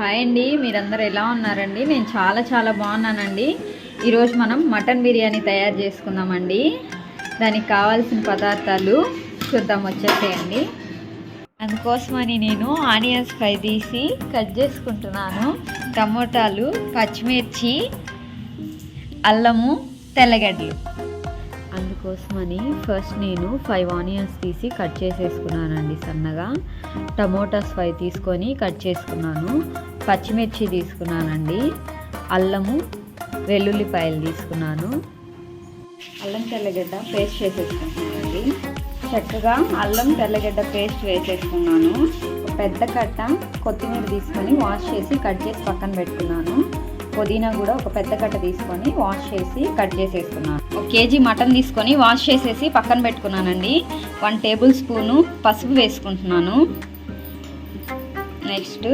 Hi అండి, మీరందరూ ఎలా ఉన్నారండి? నేను చాలా బాగున్నానండి. ఈరోజు మనం మటన్ బిర్యానీ తయారు చేసుకుందామండి. దానికి కావాల్సిన పదార్థాలు చూద్దాం, వచ్చేసేయండి. అందుకోసమని నేను ఆనియన్స్ ఫ్రై తీసి కట్ చేసుకుంటున్నాను. టమోటాలు, పచ్చిమిర్చి, అల్లము, తెల్లగడ్డలు. అందుకోసమని ఫస్ట్ నేను 5 ఆనియన్స్ తీసి కట్ చేసేసుకున్నానండి సన్నగా. టమోటాస్ 5 తీసుకొని కట్ చేసుకున్నాను. పచ్చిమిర్చి తీసుకున్నానండి. అల్లము, వెల్లుల్లిపాయలు తీసుకున్నాను. అల్లం తెల్లగడ్డ పేస్ట్ చేసేసుకుంటున్నానండి. చక్కగా అల్లం తెల్లగడ్డ పేస్ట్ వేసేసుకున్నాను. ఒక పెద్ద కట్ట కొత్తిమీర తీసుకొని వాష్ చేసి కట్ చేసి పక్కన పెట్టుకున్నాను. పుదీనా కూడా ఒక పెద్ద కట్ట తీసుకొని వాష్ చేసి కట్ చేసేసుకున్నాను. 1 కేజీ మటన్ తీసుకొని వాష్ చేసేసి పక్కన పెట్టుకున్నానండి. 1 టేబుల్ స్పూను పసుపు వేసుకుంటున్నాను. నెక్స్ట్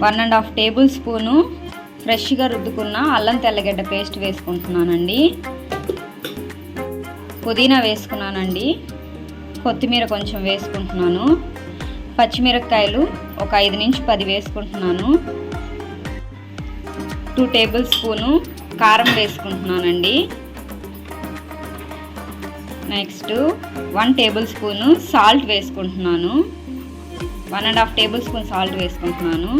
1.5 టేబుల్ స్పూను ఫ్రెష్గా రుద్దుకున్న అల్లం తెల్లగడ్డ పేస్ట్ వేసుకుంటున్నానండి. పుదీనా వేసుకున్నానండి. కొత్తిమీర కొంచెం వేసుకుంటున్నాను. పచ్చిమిరపకాయలు ఒక 5 నుంచి 10 వేసుకుంటున్నాను. 2 టేబుల్ స్పూను కారం వేసుకుంటున్నానండి. నెక్స్ట్ 1 టేబుల్ స్పూను సాల్ట్ వేసుకుంటున్నాను. 1.5 టేబుల్ స్పూన్ సాల్ట్ వేసుకుంటున్నాను.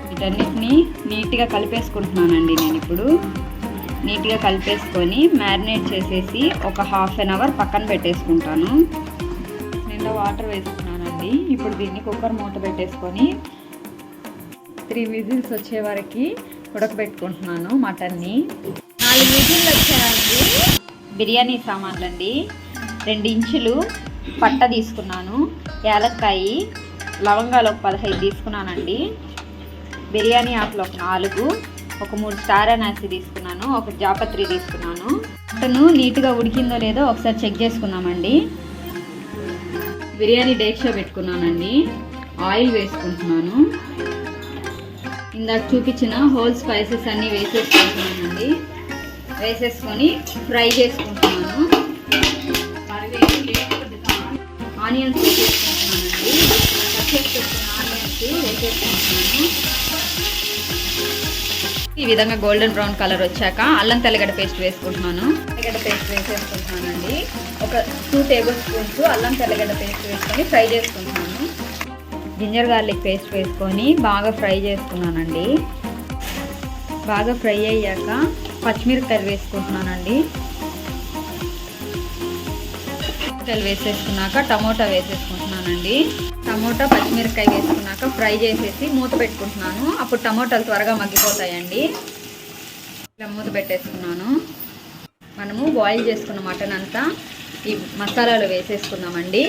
వీటన్నిటిని నీట్గా కలిపేసుకుంటున్నానండి. నేను ఇప్పుడు నీట్గా కలిపేసుకొని మ్యారినేట్ చేసేసి ఒక 1/2 అవర్ పక్కన పెట్టేసుకుంటాను. నిండా వాటర్ వేసుకున్నానండి. ఇప్పుడు దీన్ని కుక్కర్ మూత పెట్టేసుకొని 3 విజిల్స్ వచ్చే వరకు ఉడకబెట్టుకుంటున్నాను మటన్ని. 4 విజిల్లు వచ్చాయండి. బిర్యానీ సామాన్లు అండి. 2 ఇంచులు పట్ట తీసుకున్నాను. యాలక్కాయి, లవంగాలు ఒక 15 తీసుకున్నానండి. బిర్యానీ ఆకులు ఒక 4, ఒక 3 స్టార్ అనాసి తీసుకున్నాను. ఒక జాపత్రి తీసుకున్నాను. మటను నీట్గా ఉడికిందో లేదో ఒకసారి చెక్ చేసుకున్నామండి. బిర్యానీ డేక్షో పెట్టుకున్నానండి. ఆయిల్ వేసుకుంటున్నాను. ఇందాక చూపించిన హోల్ స్పైసెస్ అన్నీ వేసేసుకుంటున్నానండి. వేసేసుకొని ఫ్రై చేసుకుంటున్నాను. ఆనియన్స్ వేసేసుకుంటున్నానండి. కట్ చేసి పెట్టుకున్న ఆనియన్స్ వేసేసుకుంటున్నాను. ఈ విధంగా గోల్డెన్ బ్రౌన్ కలర్ వచ్చాక అల్లం తెల్లగడ్డ పేస్ట్ వేసుకుంటున్నాను. తెల్లగడ్డ పేస్ట్ వేసేసుకుంటున్నానండి. ఒక 2 టేబుల్ స్పూన్స్ అల్లం తెల్లగడ్డ పేస్ట్ వేసుకొని ఫ్రై చేసుకుంటున్నాను. జింజర్ గార్లిక్ పేస్ట్ వేసుకొని బాగా ఫ్రై చేసుకున్నానండి. బాగా ఫ్రై అయ్యాక పచ్చిమిరపకాయలు వేసుకుంటున్నానండి. పచ్చిమిరపకాయలు వేసేసుకున్నాక టమోటా వేసేసుకుంటున్నానండి. టమోటా పచ్చిమిరపకాయ వేసుకున్నాక ఫ్రై చేసేసి మూత పెట్టుకుంటున్నాను. అప్పుడు టమోటాలు త్వరగా మగ్గిపోతాయండి. ఇలా మూత పెట్టేసుకున్నాను. మనము బాయిల్ చేసుకున్న మటన్ అంతా ఈ మసాలాలో వేసేసుకుందామండి.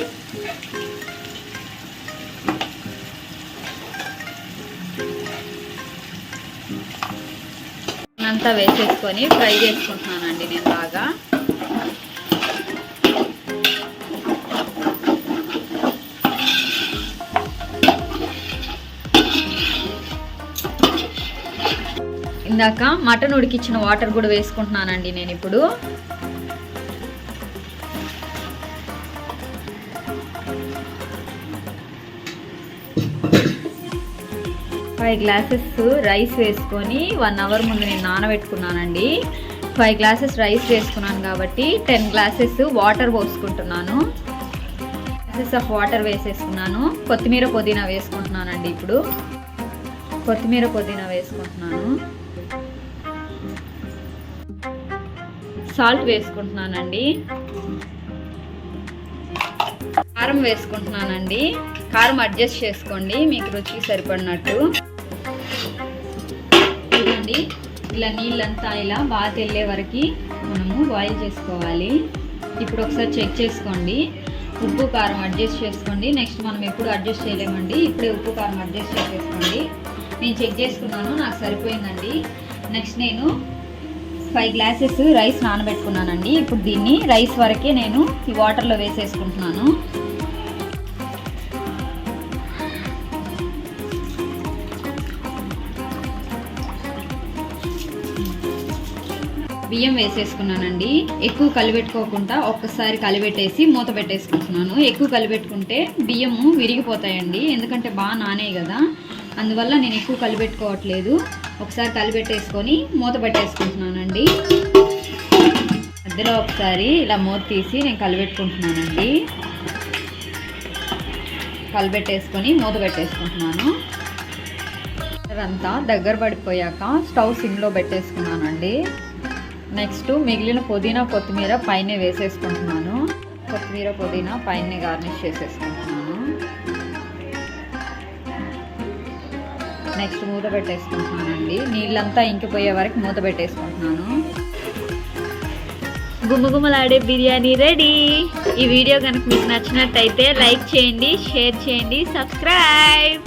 అంతా వేసేసుకొని ఫ్రై చేసుకుంటున్నానండి నేను బాగా. ఇందాక మటన్ ఉడికించిన వాటర్ కూడా వేసుకుంటున్నానండి నేను ఇప్పుడు. ఫైవ్ గ్లాసెస్ రైస్ వేసుకొని 1 అవర్ ముందు నేను నానబెట్టుకున్నానండి. 5 గ్లాసెస్ రైస్ వేసుకున్నాను కాబట్టి 10 గ్లాసెస్ వాటర్ పోసుకుంటున్నాను. గ్లాసెస్ ఆఫ్ వాటర్ వేసేసుకున్నాను. కొత్తిమీర పుదీనా వేసుకుంటున్నానండి. ఇప్పుడు కొత్తిమీర పుదీనా వేసుకుంటున్నాను. సాల్ట్ వేసుకుంటున్నానండి. కారం వేసుకుంటున్నానండి. కారం అడ్జస్ట్ చేసుకోండి మీకు రుచికి సరిపడినట్టు. చూడండి, ఇలా నీళ్ళంతా ఇలా బాగా తెల్లే వరకు మనము బాయిల్ చేసుకోవాలి. ఇప్పుడు ఒకసారి చెక్ చేసుకోండి. ఉప్పు కారం అడ్జస్ట్ చేసుకోండి. నెక్స్ట్ మనం ఎప్పుడు అడ్జస్ట్ చేయలేమండి. ఇప్పుడే ఉప్పు కారం అడ్జస్ట్ చేసేసుకోండి. నేను చెక్ చేసుకున్నాను, నాకు సరిపోయిందండి. నెక్స్ట్ నేను 5 గ్లాసెస్ రైస్ నానబెట్టుకున్నానండి. ఇప్పుడు దీన్ని రైస్ వరకే నేను ఈ వాటర్లో వేసేసుకుంటున్నాను. బియ్యం వేసేసుకున్నానండి. ఎక్కువ కలిపెట్టుకోకుండా ఒక్కసారి కలిపెట్టేసి మూత పెట్టేసుకుంటున్నాను. ఎక్కువ కలిపెట్టుకుంటే బియ్యము విరిగిపోతాయండి, ఎందుకంటే బాగా నానేయి కదా, అందువల్ల నేను ఎక్కువ కలిపెట్టుకోవట్లేదు. ఒకసారి కలిపెట్టేసుకొని మూత పెట్టేసుకుంటున్నానండి. మధ్యలో ఒకసారి ఇలా మూత తీసి నేను కలిపెట్టుకుంటున్నానండి. కలిపెట్టేసుకొని మూత పెట్టేసుకుంటున్నాను. అంతా దగ్గర పడిపోయాక స్టవ్ సిమ్లో పెట్టేసుకున్నానండి. నెక్స్ట్ మిగిలిన పుదీనా కొత్తిమీర పైన వేసేసుకుంటున్నాను. కొత్తిమీర పుదీనా పైన గార్నిష్ చేసేసుకుంటున్నాను. నెక్స్ట్ మూత పెట్టేసుకుంటున్నానండి. నీళ్ళంతా ఇంకిపోయే వరకు మూత పెట్టేసుకుంటున్నాను. గుమగుమలాడే బిర్యానీ రెడీ. ఈ వీడియో కనుక మీకు నచ్చినట్టయితే లైక్ చేయండి, షేర్ చేయండి, సబ్స్క్రైబ్.